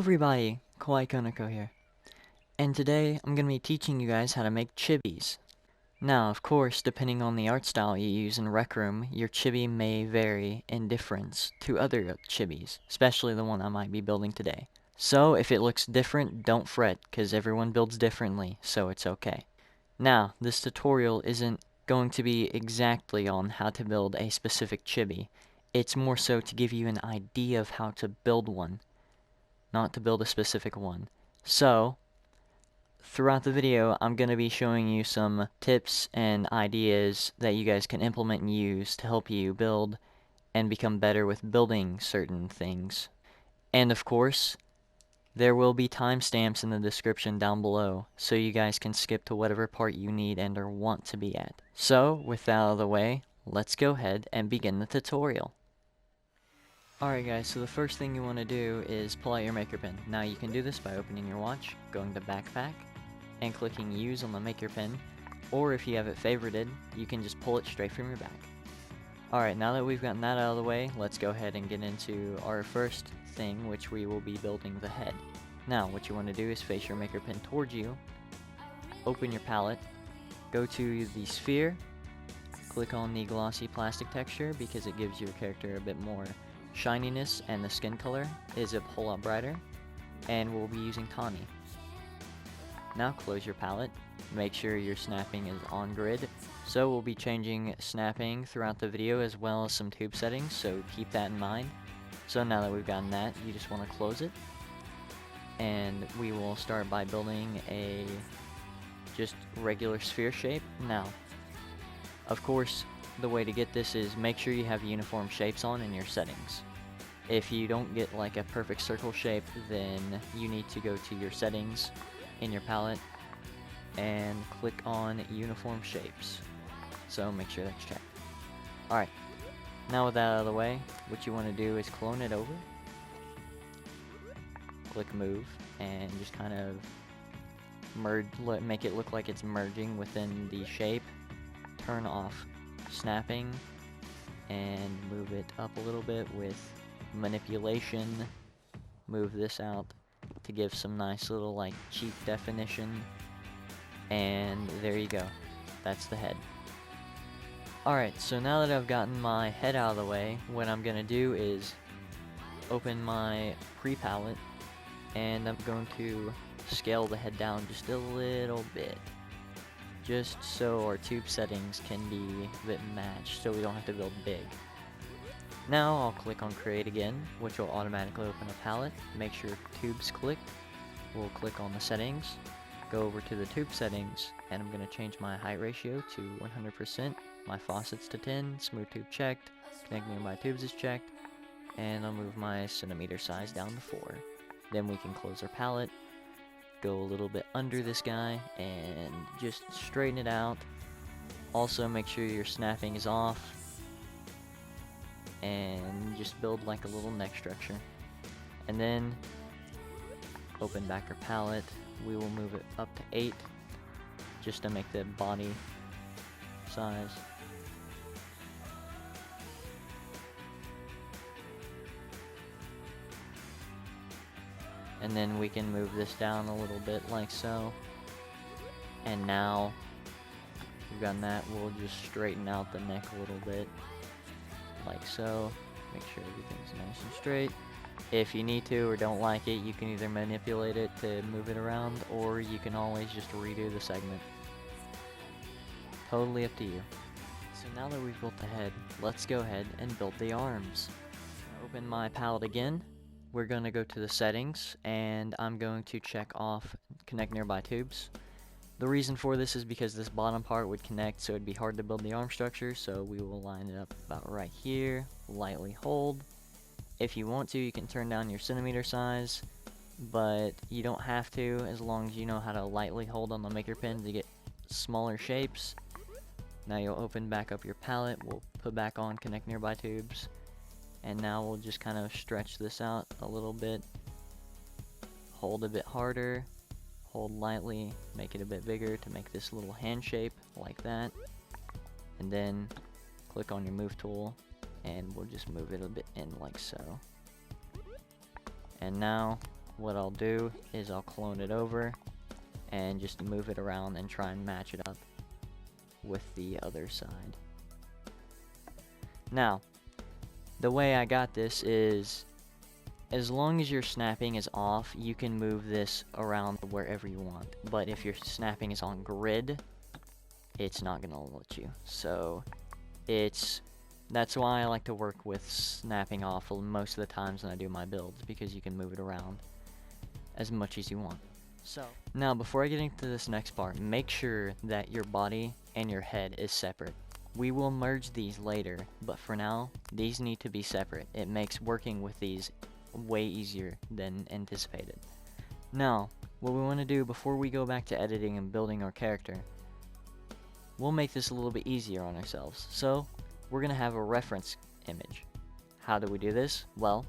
everybody, Kawaii Konoko here, and today I'm going to be teaching you guys how to make chibis. Now, of course, depending on the art style you use in RecRoom, your chibi may vary in difference to other chibis, especially the one I might be building today. So, if it looks different, don't fret, because everyone builds differently, so it's okay. Now, this tutorial isn't going to be exactly on how to build a specific chibi. It's more so to give you an idea of how to build one, not to build a specific one. So, throughout the video, I'm going to be showing you some tips and ideas that you guys can implement and use to help you build and become better with building certain things. And of course, there will be timestamps in the description down below, so you guys can skip to whatever part you need and or want to be at. So, with that out of the way, let's go ahead and begin the tutorial. Alright guys, so the first thing you want to do is pull out your maker pen. Now you can do this by opening your watch, going to backpack, and clicking use on the maker pen, or if you have it favorited, you can just pull it straight from your back. Alright, now that we've gotten that out of the way, let's go ahead and get into our first thing, which we will be building the head. Now, what you want to do is face your maker pen towards you, open your palette, go to the sphere, click on the glossy plastic texture because it gives your character a bit more shininess and the skin color is a whole lot brighter, and we'll be using Tawny. Now close your palette, make sure your snapping is on grid, so we'll be changing snapping throughout the video as well as some tube settings, so keep that in mind. So now that we've gotten that, you just want to close it, and we will start by building a just regular sphere shape. Now, of course, the way to get this is make sure you have uniform shapes on in your settings. If you don't get like a perfect circle shape, then you need to go to your settings in your palette and click on uniform shapes. So make sure that's checked. Alright, now with that out of the way, what you want to do is clone it over, click move, and just kind of merge, make it look like it's merging within the shape. Turn off snapping and move it up a little bit with manipulation. Move this out to give some nice little like cheap definition, and there you go, that's the head. Alright, so now that I've gotten my head out of the way, what I'm gonna do is open my pre-palette and I'm going to scale the head down just a little bit, just so our tube settings can be a bit matched, so we don't have to build big. Now I'll click on create again, which will automatically open a palette. Make sure tubes clicked. We'll click on the settings, go over to the tube settings, and I'm going to change my height ratio to 100%, my faucets to 10, smooth tube checked, connect nearby tubes is checked, and I'll move my centimeter size down to 4. Then we can close our palette, go a little bit under this guy and just straighten it out. Also make sure your snapping is off and just build like a little neck structure. And then open back our palette, we will move it up to 8 just to make the body size. And then we can move this down a little bit like so. And now we've gotten that, we'll just straighten out the neck a little bit like so. Make sure everything's nice and straight. If you need to or don't like it, you can either manipulate it to move it around, or you can always just redo the segment. Totally up to you. So now that we've built the head, let's go ahead and build the arms. Open my palette again. We're going to go to the settings, and I'm going to check off connect nearby tubes. The reason for this is because this bottom part would connect, so it'd be hard to build the arm structure, so we will line it up about right here, lightly hold. If you want to, you can turn down your centimeter size, but you don't have to as long as you know how to lightly hold on the maker pen to get smaller shapes. Now you'll open back up your palette, we'll put back on connect nearby tubes. And now we'll just kind of stretch this out a little bit, hold a bit harder, hold lightly, make it a bit bigger to make this little hand shape like that, and then click on your move tool and we'll just move it a bit in like so. And now what I'll do is I'll clone it over and just move it around and try and match it up with the other side. Now, the way I got this is, as long as your snapping is off, you can move this around wherever you want. But if your snapping is on grid, it's not gonna let you. So that's why I like to work with snapping off most of the times when I do my builds, because you can move it around as much as you want. So now, before I get into this next part, make sure that your body and your head is separate. We will merge these later, but for now, these need to be separate. It makes working with these way easier than anticipated. Now, what we want to do before we go back to editing and building our character, we'll make this a little bit easier on ourselves. So, we're going to have a reference image. How do we do this? Well,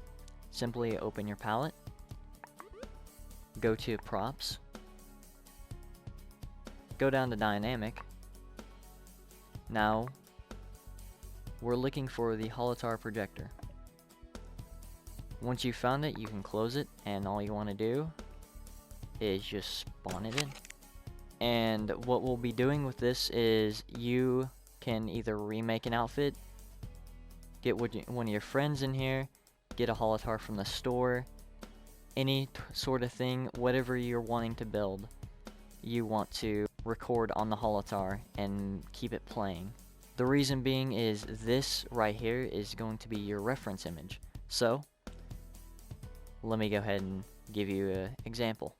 simply open your palette, go to props, go down to dynamic. Now, we're looking for the holotar projector. Once you found it, you can close it, and all you want to do is just spawn it in. And what we'll be doing with this is you can either remake an outfit, get one of your friends in here, get a holotar from the store, any sort of thing, whatever you're wanting to build, you want to record on the holotar and keep it playing. The reason being is this right here is going to be your reference image. So, let me go ahead and give you an example.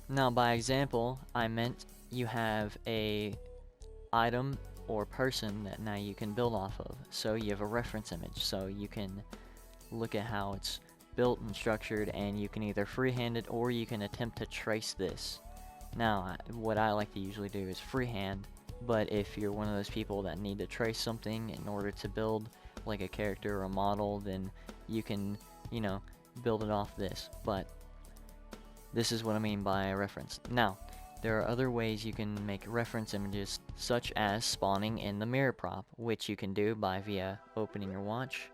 Now, by example, I meant you have a item or person that now you can build off of. So you have a reference image, so you can look at how it's built and structured, and you can either freehand it or you can attempt to trace this. Now, what I like to usually do is freehand, but if you're one of those people that need to trace something in order to build like a character or a model, then you can, build it off this. But this is what I mean by a reference. Now, there are other ways you can make reference images, such as spawning in the mirror prop, which you can do via opening your watch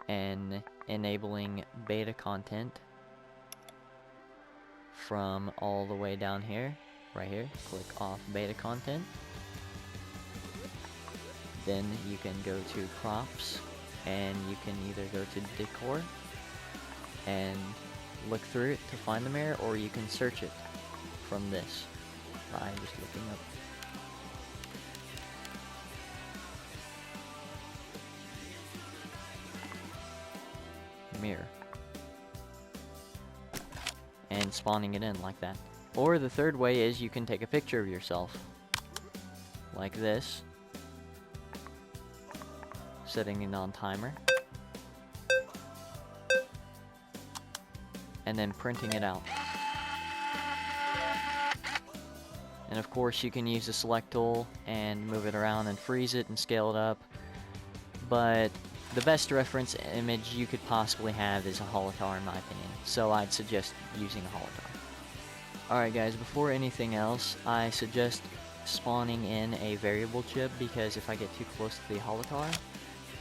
and enabling beta content from all the way down here, right here. Click off beta content. Then you can go to props, and you can either go to decor and look through it to find the mirror, or you can search it from this by just looking up. Mirror. And spawning it in like that. Or the third way is you can take a picture of yourself like this, setting it on timer, and then printing it out. And of course you can use the select tool and move it around and freeze it and scale it up, but the best reference image you could possibly have is a holotar, in my opinion, so I'd suggest using a holotar. Alright guys, before anything else, I suggest spawning in a variable chip, because if I get too close to the holotar,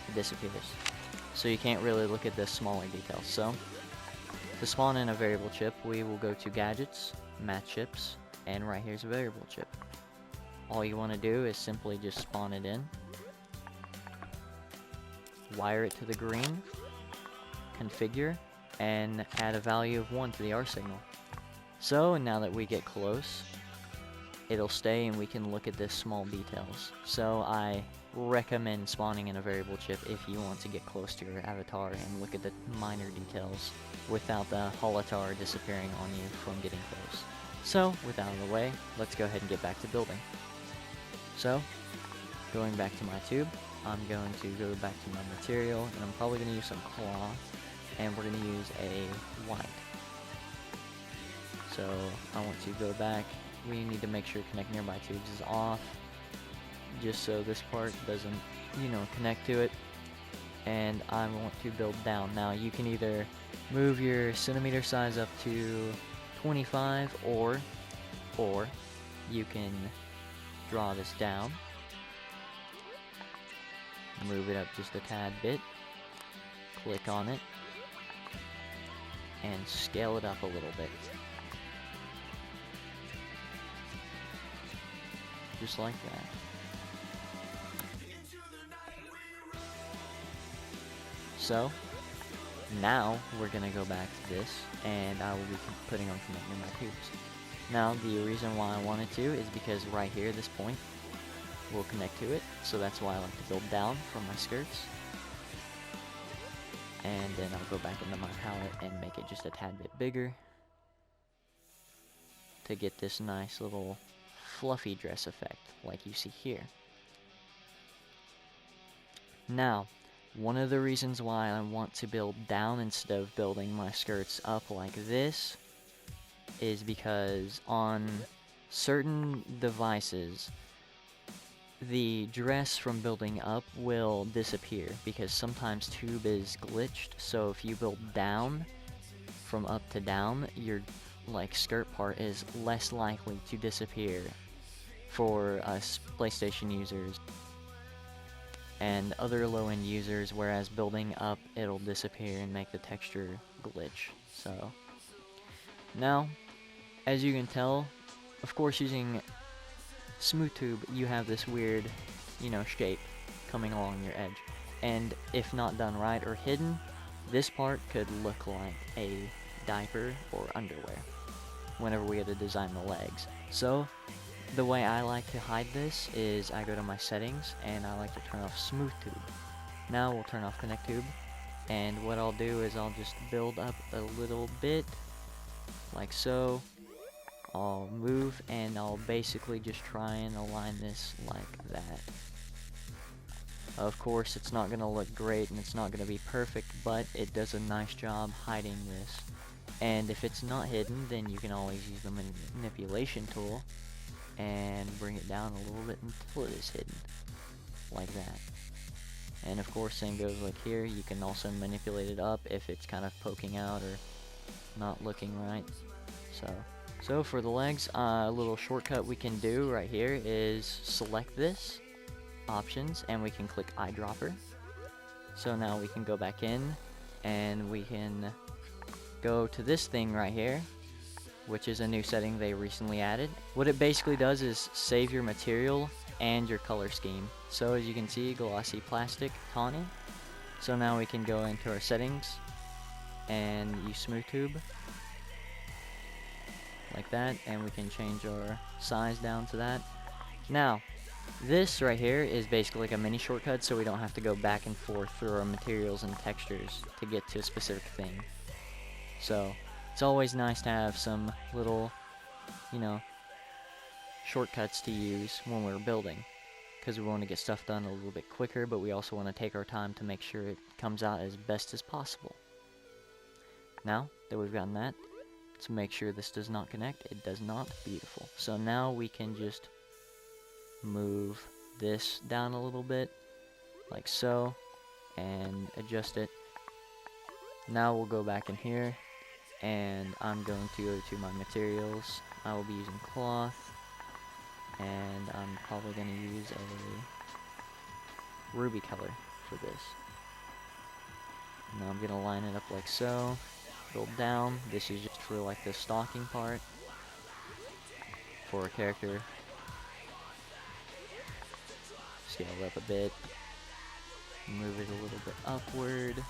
it disappears. So you can't really look at the smaller details. So, to spawn in a variable chip, we will go to Gadgets, Match Chips, and right here's a variable chip. All you want to do is simply just spawn it in, wire it to the green, configure, and add a value of 1 to the R signal. So now that we get close, it'll stay and we can look at this small details. So I recommend spawning in a variable chip if you want to get close to your avatar and look at the minor details without the holotar disappearing on you from getting close. So, with that out of the way, let's go ahead and get back to building. So, going back to my tube, I'm going to go back to my material, and I'm probably going to use some cloth, and we're going to use a white. So, I want to go back. We need to make sure connect nearby tubes is off, just so this part doesn't, connect to it. And I want to build down. Now, you can either move your centimeter size up to 25, or you can draw this down, move it up just a tad bit, click on it, and scale it up a little bit. Just like that. So, now we're gonna go back to this, and I will be putting on connecting my tubes. Now, the reason why I wanted to is because right here, this point, will connect to it, so that's why I like to build down from my skirts. And then I'll go back into my palette and make it just a tad bit bigger to get this nice little fluffy dress effect like you see here. Now, one of the reasons why I want to build down instead of building my skirts up like this is because on certain devices, the dress from building up will disappear because sometimes tube is glitched. So if you build down from up to down, your like skirt part is less likely to disappear for us PlayStation users and other low-end users, whereas building up it'll disappear and make the texture glitch. So now, as you can tell, of course, using smooth tube, you have this weird, shape coming along your edge. And if not done right or hidden, this part could look like a diaper or underwear whenever we had to design the legs. So, the way I like to hide this is I go to my settings and I like to turn off smooth tube. Now we'll turn off connect tube, and what I'll do is I'll just build up a little bit, like so. I'll move and I'll basically just try and align this like that. Of course, it's not going to look great and it's not going to be perfect, but it does a nice job hiding this. And if it's not hidden, then you can always use the manipulation tool and bring it down a little bit until it is hidden, like that. And of course, same goes like here. You can also manipulate it up if it's kind of poking out or not looking right. So for the legs, a little shortcut we can do right here is select this, options, and we can click eyedropper. So now we can go back in and we can go to this thing right here, which is a new setting they recently added. What it basically does is save your material and your color scheme. So as you can see, glossy plastic, tawny. So now we can go into our settings and use smooth tube like that, and we can change our size down to that. Now, this right here is basically like a mini shortcut, so we don't have to go back and forth through our materials and textures to get to a specific thing. So, it's always nice to have some little, shortcuts to use when we're building, because we want to get stuff done a little bit quicker, but we also want to take our time to make sure it comes out as best as possible. Now that we've gotten that, to make sure this does not connect. It does not. Beautiful. So now we can just move this down a little bit, like so, and adjust it. Now we'll go back in here, and I'm going to go to my materials. I will be using cloth, and I'm probably going to use a ruby color for this. Now I'm going to line it up like so. Build down. This is just for like the stocking part for a character. Scale it up a bit. Move it a little bit upward.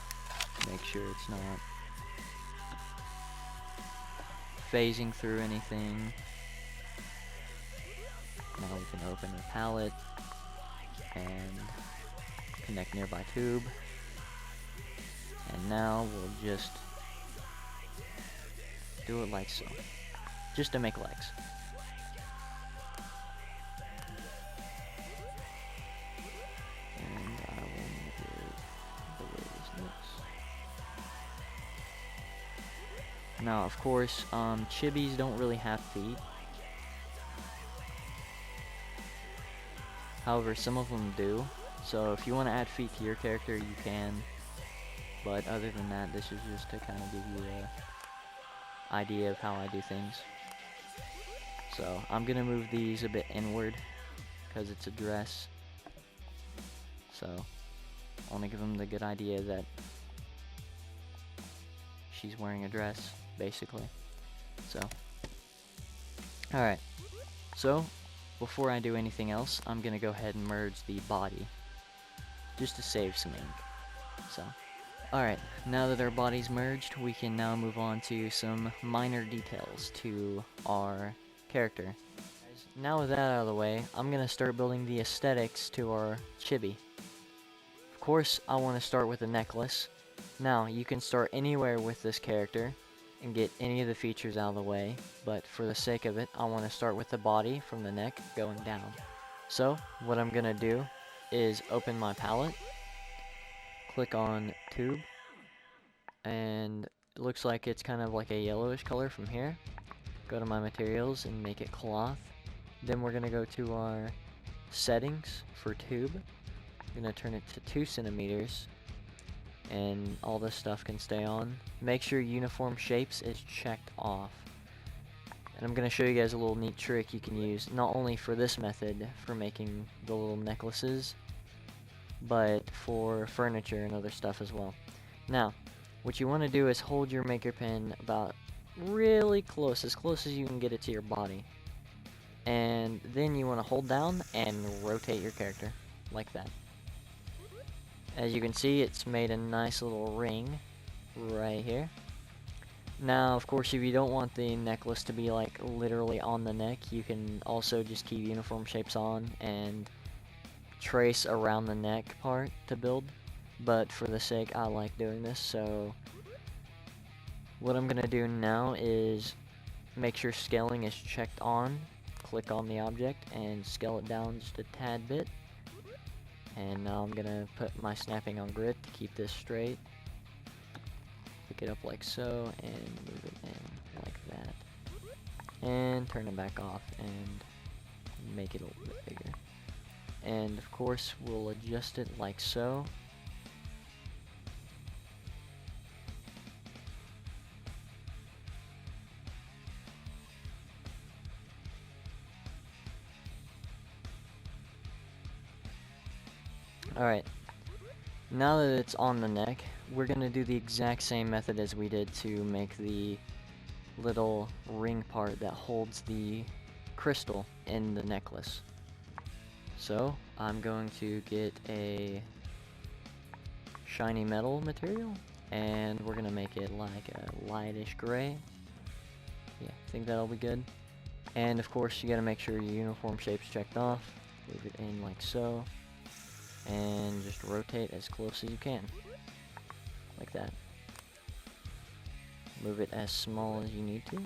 Make sure it's not phasing through anything. Now we can open the palette and connect nearby tube. And now we'll just do it like so, just to make legs. And I will make it the way this looks. Now, of course, chibis don't really have feet. However, some of them do. So if you want to add feet to your character, you can. But other than that, this is just to kind of give you a idea of how I do things. So I'm gonna move these a bit inward because it's a dress, so I want to give them the good idea that she's wearing a dress, basically. So, alright. So, before I do anything else, I'm gonna go ahead and merge the body, just to save some ink. So, alright, now that our body's merged, we can now move on to some minor details to our character. Now with that out of the way, I'm gonna start building the aesthetics to our chibi. Of course, I want to start with a necklace. Now, you can start anywhere with this character and get any of the features out of the way, but for the sake of it, I want to start with the body from the neck going down. So, what I'm gonna do is open my palette, click on tube, and it looks like it's kind of like a yellowish color from here. Go to my materials and make it cloth. Then we're gonna go to our settings for tube. I'm gonna turn it to 2 centimeters, and all this stuff can stay on. Make sure uniform shapes is checked off. And I'm gonna show you guys a little neat trick you can use, not only for this method for making the little necklaces, but for furniture and other stuff as well. Now, what you want to do is hold your maker pen about really close as you can get it to your body. And then you want to hold down and rotate your character, like that. As you can see, it's made a nice little ring right here. Now, of course, if you don't want the necklace to be like literally on the neck, you can also just keep uniform shapes on and trace around the neck part to build. But for the sake, I like doing this, so what I'm gonna do now is make sure scaling is checked on. Click on the object and scale it down just a tad bit. And now I'm gonna put my snapping on grid to keep this straight. Pick it up like so and move it in like that. And turn it back off and make it a little bit bigger. And of course we'll adjust it like so. Alright, now that it's on the neck, we're going to do the exact same method as we did to make the little ring part that holds the crystal in the necklace. So, I'm going to get a shiny metal material, and we're going to make it like a lightish gray. Yeah, I think that'll be good. And of course, you got to make sure your uniform shape's checked off. Move it in like so. And just rotate as close as you can, like that. Move it as small as you need to.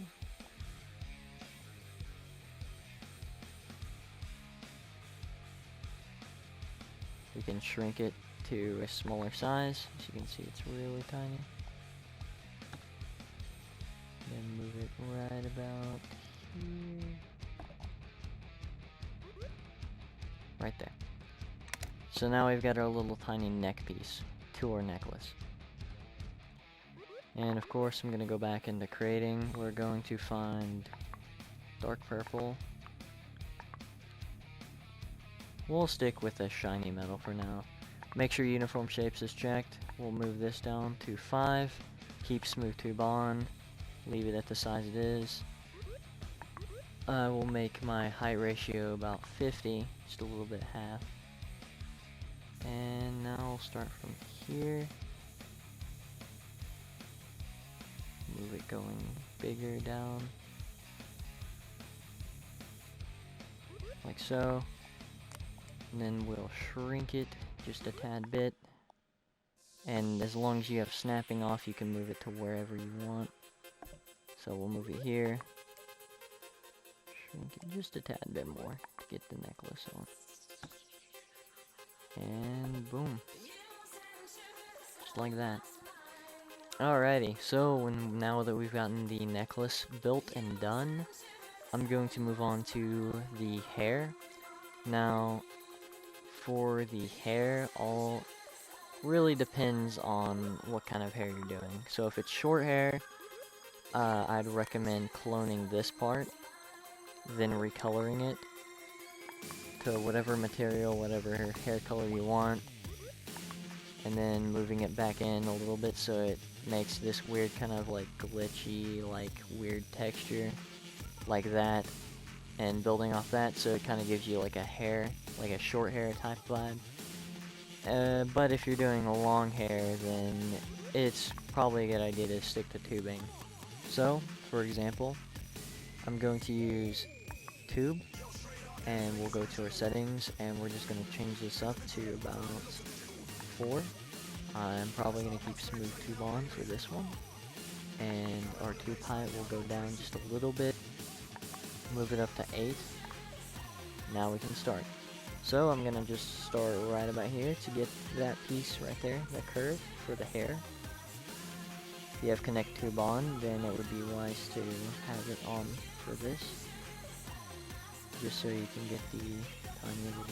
We can shrink it to a smaller size. As you can see, it's really tiny. Then move it right about here. Right there. So now we've got our little tiny neck piece to our necklace. And of course I'm going to go back into creating. We're going to find dark purple. We'll stick with the shiny metal for now. Make sure uniform shapes is checked. We'll move this down to 5. Keep smooth tube on. Leave it at the size it is. I will make my height ratio about 50, just a little bit half. And now we'll start from here. Move it going bigger down. Like so. And then we'll shrink it just a tad bit. And as long as you have snapping off, you can move it to wherever you want. So we'll move it here. Shrink it just a tad bit more to get the necklace on. And boom. Just like that. Alrighty, so now that we've gotten the necklace built and done, I'm going to move on to the hair. Now, for the hair, all really depends on what kind of hair you're doing. So if it's short hair, I'd recommend cloning this part, then recoloring it to whatever material, whatever hair color you want, and then moving it back in a little bit so it makes this weird kind of like glitchy, like weird texture like that, and building off that, so it kind of gives you like a hair, like a short hair type vibe. But if you're doing a long hair, then it's probably a good idea to stick to tubing. So, for example, I'm going to use tube, and we'll go to our settings, and we're just going to change this up to about 4. I'm probably going to keep smooth tube on for this one, and our tube height will go down just a little bit, move it up to 8. Now we can start. So I'm going to just start right about here to get that piece right there, that curve for the hair. If you have connect tube on, then it would be wise to have it on for this, just so you can get the tiny little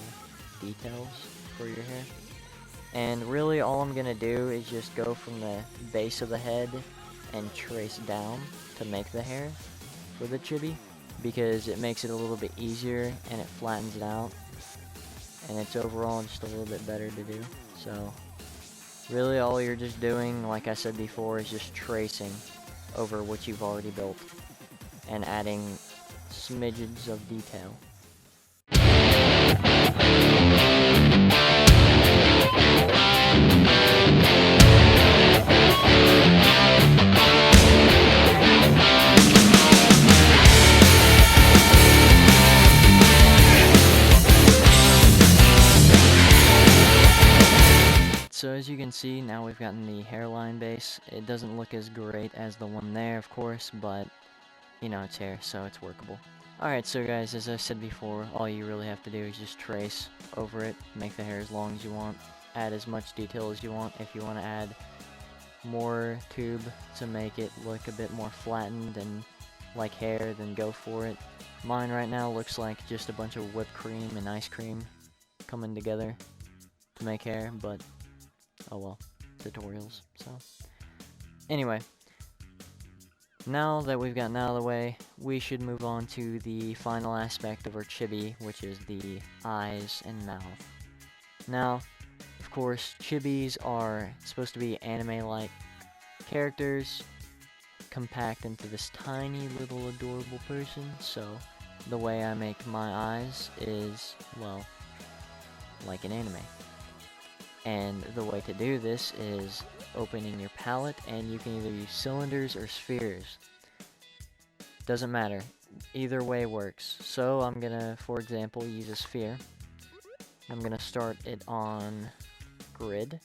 details for your hair. And really all I'm going to do is just go from the base of the head and trace down to make the hair for the chibi, because it makes it a little bit easier and it flattens it out, and it's overall just a little bit better to do. So really all you're just doing, like I said before, is just tracing over what you've already built and adding smidgens of detail. So as you can see, now we've gotten the hairline base. It doesn't look as great as the one there, of course, but you know, it's hair, so it's workable. Alright, so guys, as I said before, all you really have to do is just trace over it, make the hair as long as you want, add as much detail as you want. If you want to add more tube to make it look a bit more flattened and like hair, then go for it. Mine right now looks like just a bunch of whipped cream and ice cream coming together to make hair, but oh well, tutorials. So anyway, now that we've gotten out of the way, we should move on to the final aspect of our chibi, which is the eyes and mouth. Now, of course, chibis are supposed to be anime-like characters, compact into this tiny little adorable person, so the way I make my eyes is, well, like an anime. And the way to do this is opening your palette, and you can either use cylinders or spheres. Doesn't matter. Either way works. So I'm gonna, for example, use a sphere. I'm gonna start it on grid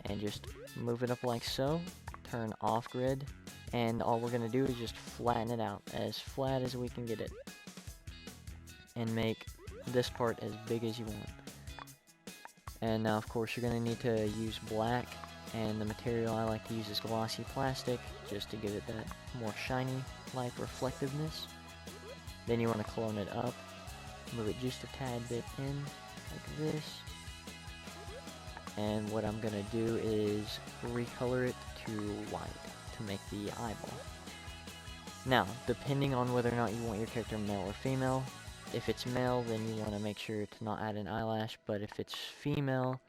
and just move it up like so. Turn off grid, and all we're gonna do is just flatten it out as flat as we can get it, and make this part as big as you want. And now, of course, you're going to need to use black, and the material I like to use is glossy plastic, just to give it that more shiny-like reflectiveness. Then you want to clone it up, move it just a tad bit in, like this. And what I'm going to do is recolor it to white to make the eyeball. Now, depending on whether or not you want your character male or female, if it's male, then you want to make sure to not add an eyelash, but if it's female,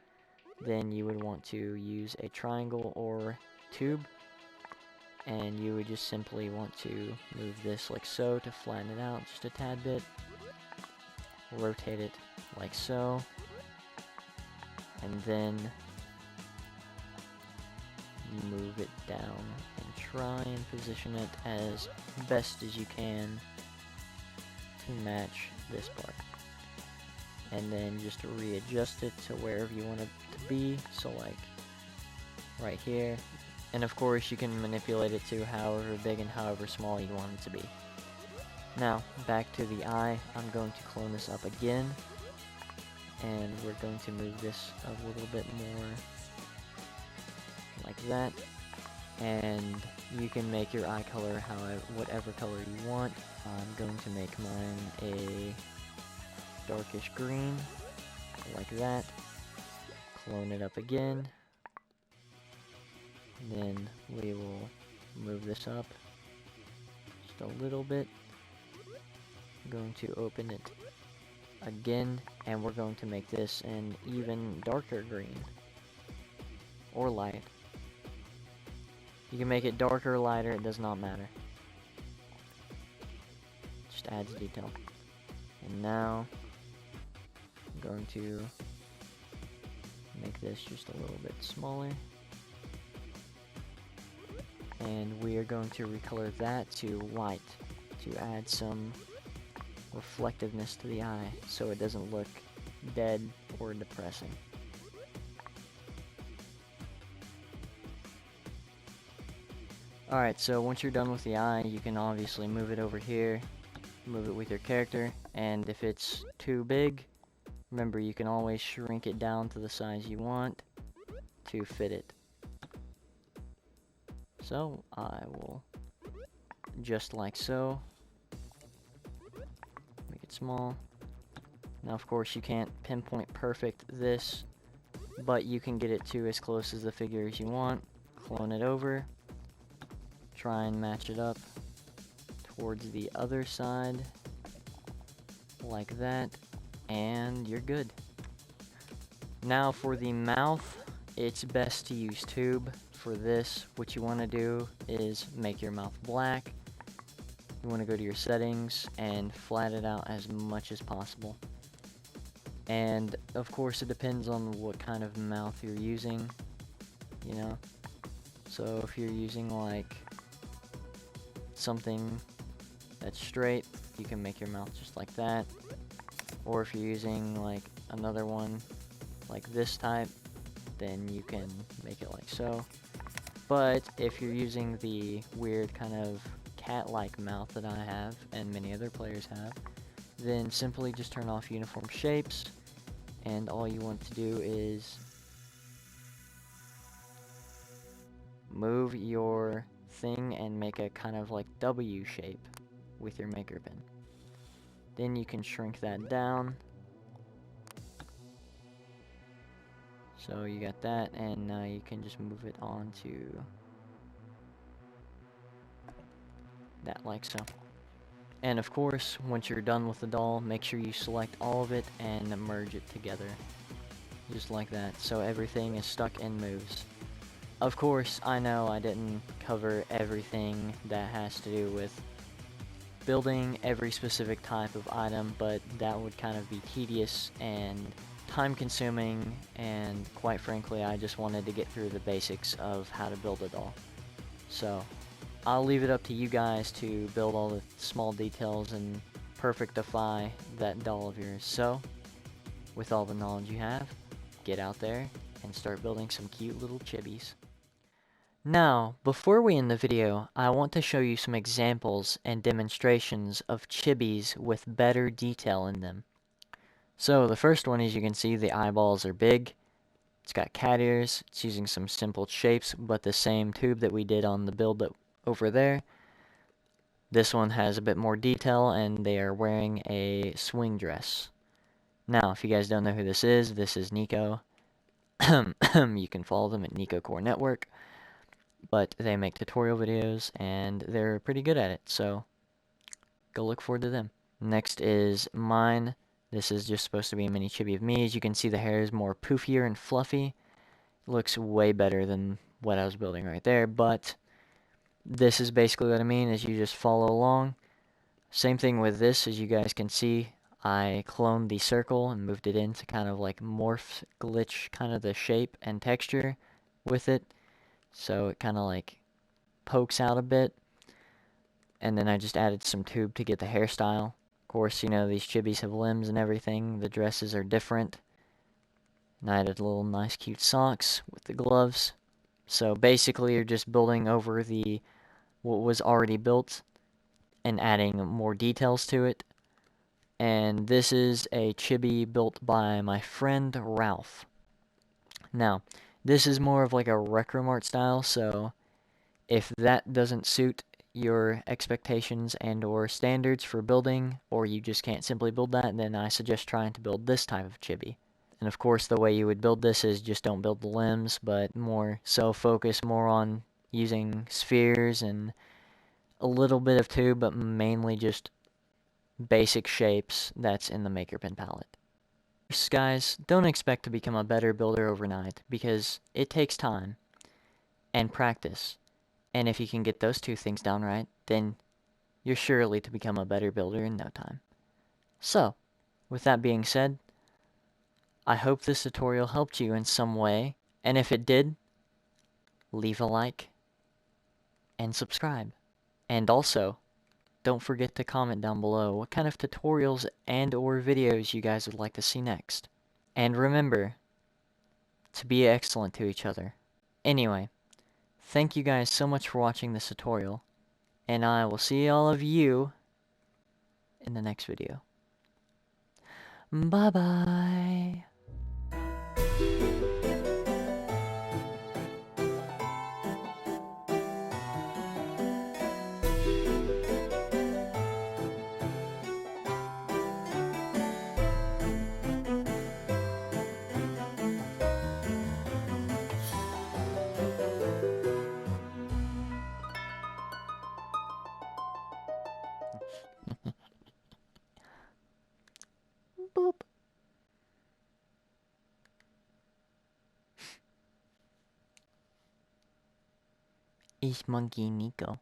then you would want to use a triangle or tube, and you would just simply want to move this like so to flatten it out just a tad bit, rotate it like so, and then move it down and try and position it as best as you can to match this part, and then just readjust it to wherever you want it to be, so like right here. And of course you can manipulate it to however big and however small you want it to be. Now back to the eye, I'm going to clone this up again, and we're going to move this a little bit more like that, and you can make your eye color whatever color you want. I'm going to make mine a darkish green, like that. Clone it up again. Then we will move this up just a little bit. I'm going to open it again, and we're going to make this an even darker green, or light. You can make it darker or lighter, it does not matter. Just adds detail. And now, I'm going to make this just a little bit smaller. And we are going to recolor that to white to add some reflectiveness to the eye so it doesn't look dead or depressing. Alright, so once you're done with the eye, you can obviously move it over here, move it with your character, and if it's too big, remember you can always shrink it down to the size you want to fit it. So, I will, just like so, make it small. Now of course you can't pinpoint perfect this, but you can get it to as close as the figure as you want, clone it over, try and match it up towards the other side, like that, and you're good. Now for the mouth, it's best to use tube. For this, what you want to do is make your mouth black. You want to go to your settings and flat it out as much as possible. And of course it depends on what kind of mouth you're using, you know. So if you're using like something that's straight, you can make your mouth just like that. Or if you're using like another one like this type, then you can make it like so. But if you're using the weird kind of cat-like mouth that I have and many other players have, then simply just turn off uniform shapes, and all you want to do is move your thing and make a kind of like W shape with your maker pen. Then you can shrink that down. So you got that, and now you can just move it on to that like so. And of course, once you're done with the doll, make sure you select all of it and merge it together. Just like that, so everything is stuck and moves. Of course, I know I didn't cover everything that has to do with building every specific type of item, but that would kind of be tedious and time consuming, and quite frankly I just wanted to get through the basics of how to build a doll. So I'll leave it up to you guys to build all the small details and perfectify that doll of yours. So with all the knowledge you have, get out there and start building some cute little chibis. Now, before we end the video, I want to show you some examples and demonstrations of chibis with better detail in them. So the first one, as you can see, the eyeballs are big. It's got cat ears. It's using some simple shapes, but the same tube that we did on the build that over there. This one has a bit more detail, and they are wearing a swing dress. Now, if you guys don't know who this is Nico. You can follow them at Nico Core Network. But they make tutorial videos, and they're pretty good at it, so go look forward to them. Next is mine. This is just supposed to be a mini chibi of me. As you can see, the hair is more poofier and fluffy. It looks way better than what I was building right there, but this is basically what I mean, is you just follow along. Same thing with this, as you guys can see. I cloned the circle and moved it into kind of like morph glitch, kind of the shape and texture with it. So it kind of like pokes out a bit. And then I just added some tube to get the hairstyle. Of course, you know, these chibis have limbs and everything. The dresses are different. And I added little nice cute socks with the gloves. So basically you're just building over what was already built and adding more details to it. And this is a chibi built by my friend Ralph. Now, this is more of like a RecRoom art style, so if that doesn't suit your expectations and or standards for building, or you just can't simply build that, then I suggest trying to build this type of chibi. And of course the way you would build this is just don't build the limbs, but more so focus more on using spheres and a little bit of tube, but mainly just basic shapes that's in the Maker Pen palette. Guys, don't expect to become a better builder overnight, because it takes time and practice. And if you can get those two things down right, then you're surely to become a better builder in no time. So, with that being said, I hope this tutorial helped you in some way, and if it did, leave a like and subscribe. And also, don't forget to comment down below what kind of tutorials and or videos you guys would like to see next. And remember to be excellent to each other. Anyway, thank you guys so much for watching this tutorial, and I will see all of you in the next video. Bye bye! Boop. Ich monkey Nico.